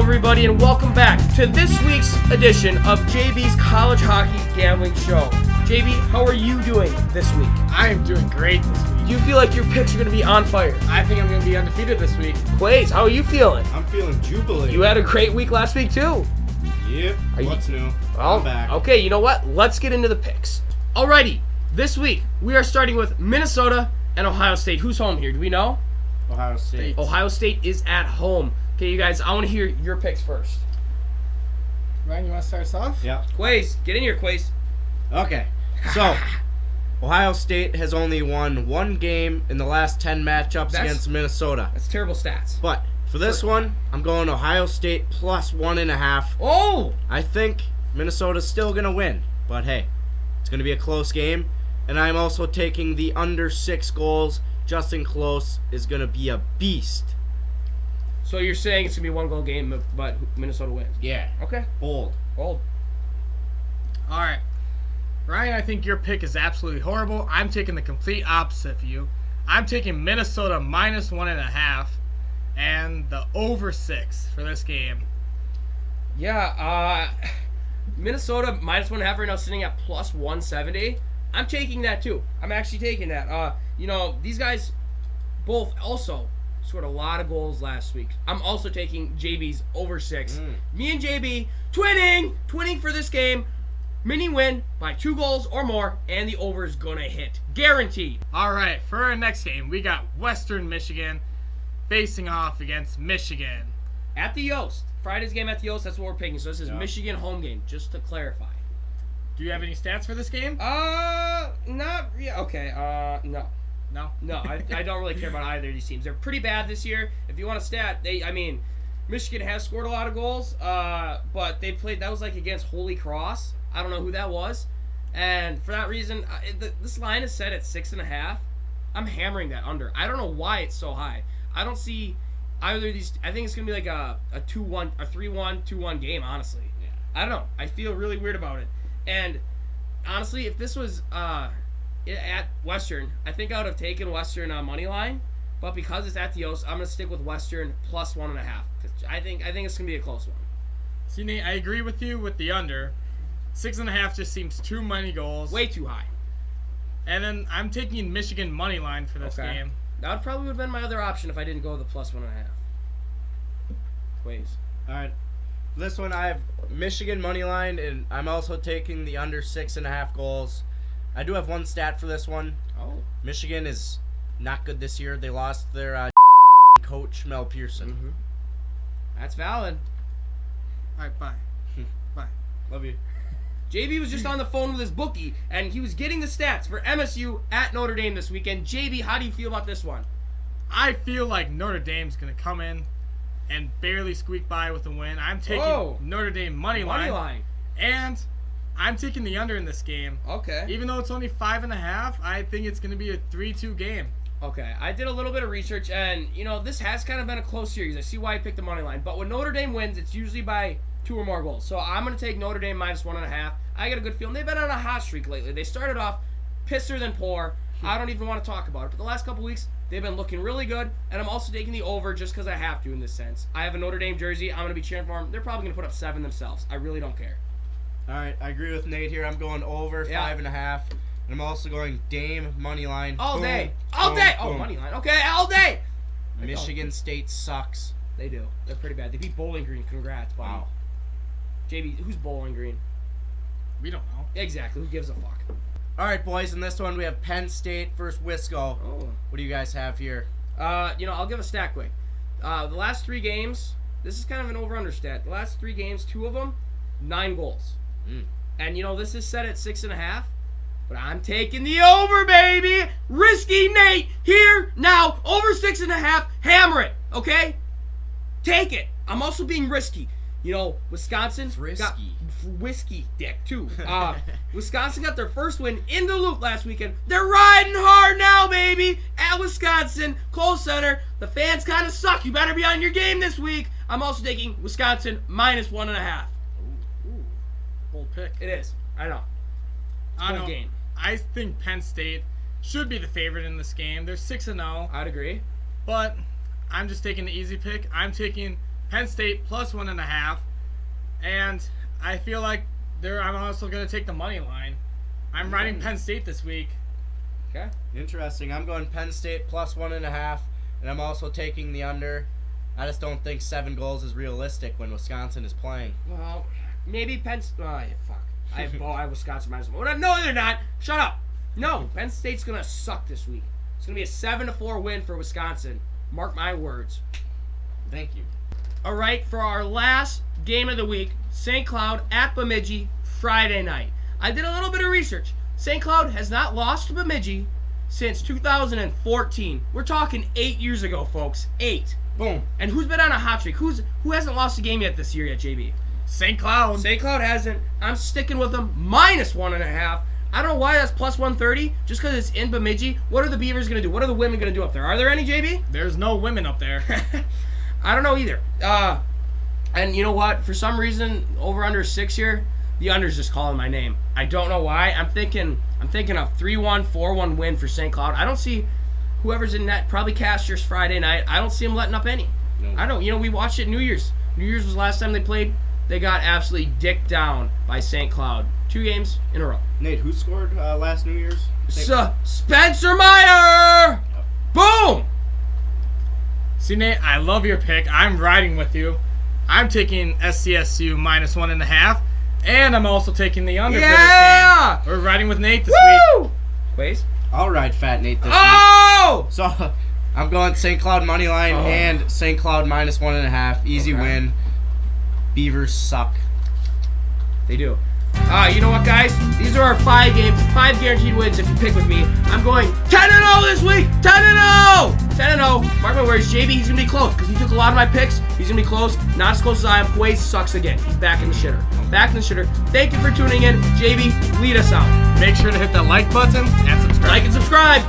everybody, and welcome back to this week's edition of JB's College Hockey Gambling Show. JB, how are you doing this week? I am doing great this week. Do you feel like your picks are going to be on fire? I think I'm going to be undefeated this week. Quays, how are you feeling? I'm feeling jubilant. You had a great week last week, too. Yep. What's new? Well, I'm back. Okay, you know what? Let's get into the picks. Alrighty, this week we are starting with Minnesota and Ohio State. Who's home here? Do we know? Ohio State. Ohio State is at home. Okay, you guys, I want to hear your picks first. Ryan, you want to start us off? Yep. Quays, get in here, Quays. Okay. So, Ohio State has only won one game in the last 10 matchups against Minnesota. That's terrible stats. But for this one, I'm going Ohio State plus 1.5. Oh! I think Minnesota's still going to win. But hey, it's going to be a close game. And I'm also taking the under 6 goals. Justin Close is going to be a beast. So you're saying it's going to be a one-goal game, but Minnesota wins? Yeah. Okay. Bold. Bold. All right. Ryan, I think your pick is absolutely horrible. I'm taking the complete opposite of you. I'm taking Minnesota minus 1.5 and the over 6 for this game. Yeah, Minnesota minus 1.5 right now sitting at plus 170. I'm taking that too. I'm actually taking that. These guys both also scored a lot of goals last week. I'm also taking JB's over 6. Me and JB twinning for this game. Mini win by 2 goals or more, and the over is gonna hit, guaranteed. All right, for our next game, we got Western Michigan facing off against Michigan. At the Yost. Friday's game at the Yost, that's what we're picking. So this is Michigan home game, just to clarify. Do you have any stats for this game? No. No, I don't really care about either of these teams. They're pretty bad this year. If you want a stat, Michigan has scored a lot of goals, but they played, that was like against Holy Cross. I don't know who that was. And for that reason, this line is set at 6.5. I'm hammering that under. I don't know why it's so high. I don't see either of these. I think it's going to be like a 2-1, a 3-1, 2-1 game, honestly. Yeah. I don't know. I feel really weird about it. And honestly, if this was at Western, I think I would have taken Western money line, but because it's at the Yost, I'm gonna stick with Western plus 1.5. I think it's gonna be a close one. See, Nate, I agree with you with the under. 6.5 just seems too many goals. Way too high. And then I'm taking Michigan money line for this game. That would probably have been my other option if I didn't go with the plus 1.5. Ways. All right. For this one, I have Michigan money line, and I'm also taking the under 6.5 goals. I do have one stat for this one. Oh. Michigan is not good this year. They lost their coach, Mel Pearson. Mm-hmm. That's valid. All right, bye. Bye. Love you. JB was just on the phone with his bookie, and he was getting the stats for MSU at Notre Dame this weekend. JB, how do you feel about this one? I feel like Notre Dame's going to come in and barely squeak by with a win. I'm taking Notre Dame money line. And I'm taking the under in this game. Okay. Even though it's only 5.5, I think it's going to be a 3-2 game. Okay. I did a little bit of research, and, this has kind of been a close series. I see why I picked the money line. But when Notre Dame wins, it's usually by 2 or more goals. So I'm going to take Notre Dame minus 1.5. I got a good feeling. They've been on a hot streak lately. They started off pisser than poor. I don't even want to talk about it. But the last couple weeks, they've been looking really good. And I'm also taking the over just because I have to in this sense. I have a Notre Dame jersey. I'm going to be cheering for them. They're probably going to put up 7 themselves. I really don't care. All right, I agree with Nate here. I'm going over 5.5, and I'm also going Dame money line. All day. Oh, money line. Okay, all day. Michigan State sucks. They do. They're pretty bad. They beat Bowling Green. Congrats, buddy. Wow. JB, who's Bowling Green? We don't know. Exactly. Who gives a fuck? All right, boys. In this one, we have Penn State versus Wisco. Oh. What do you guys have here? I'll give a stat quick. The last 3 games, this is kind of an over-under stat. The last 3 games, 2 of them, 9 goals. And, this is set at 6.5. But I'm taking the over, baby! Risky Nate, here, now, over 6.5, hammer it, okay? Take it. I'm also being risky. Wisconsin got whiskey dick, too. Wisconsin got their first win in Duluth last weekend. They're riding hard now, baby, at Wisconsin, Kohl Center. The fans kind of suck. You better be on your game this week. I'm also taking Wisconsin minus 1.5. Ooh. Bold pick. It is. I know. Bold game. I think Penn State should be the favorite in this game. They're 6-0. I'd agree. But I'm just taking the easy pick. I'm taking Penn State plus 1.5, and I feel like I'm also going to take the money line. I'm riding Penn State this week. Okay. Interesting. I'm going Penn State plus 1.5, and I'm also taking the under. I just don't think 7 goals is realistic when Wisconsin is playing. Well, maybe Penn. Oh, yeah, fuck. I have Wisconsin minus 1. No, they're not. Shut up. No, Penn State's gonna suck this week. It's gonna be a 7-4 win for Wisconsin. Mark my words. Thank you. All right, for our last game of the week, St. Cloud at Bemidji Friday night. I did a little bit of research. St. Cloud has not lost to Bemidji since 2014. We're talking 8 years ago, folks. 8. Boom. And who's been on a hot streak? Who hasn't lost a game yet this year, JB? St. Cloud. St. Cloud hasn't. I'm sticking with them minus 1.5. I don't know why that's plus 130. Just because it's in Bemidji. What are the Beavers going to do? What are the women going to do up there? Are there any, JB? There's no women up there. I don't know either. And you know what? For some reason, over under 6 here, the under's just calling my name. I don't know why. I'm thinking a 3-1, 4-1 win for St. Cloud. I don't see whoever's in net, probably Casters Friday night. I don't see them letting up any. No. I don't. You know, we watched it New Year's. New Year's was the last time they played. They got absolutely dicked down by St. Cloud. 2 games in a row. Nate, who scored last New Year's? Spencer Meyer! Boom! See, Nate, I love your pick. I'm riding with you. I'm taking SCSU minus 1.5, and I'm also taking the under for this game. We're riding with Nate this week. Waze? I'll ride Fat Nate this week. Oh! So I'm going St. Cloud money line and St. Cloud minus 1.5. Easy win. Beavers suck. They do. You know what, guys? These are our 5 games, 5 guaranteed wins if you pick with me. I'm going 10-0 this week. 10-0. 10-0. Mark my words, JB, he's going to be close because he took a lot of my picks. He's going to be close. Not as close as I am. Waze sucks again. He's back in the shitter. Back in the shitter. Thank you for tuning in. JB, lead us out. Make sure to hit that like button and subscribe. Like and subscribe.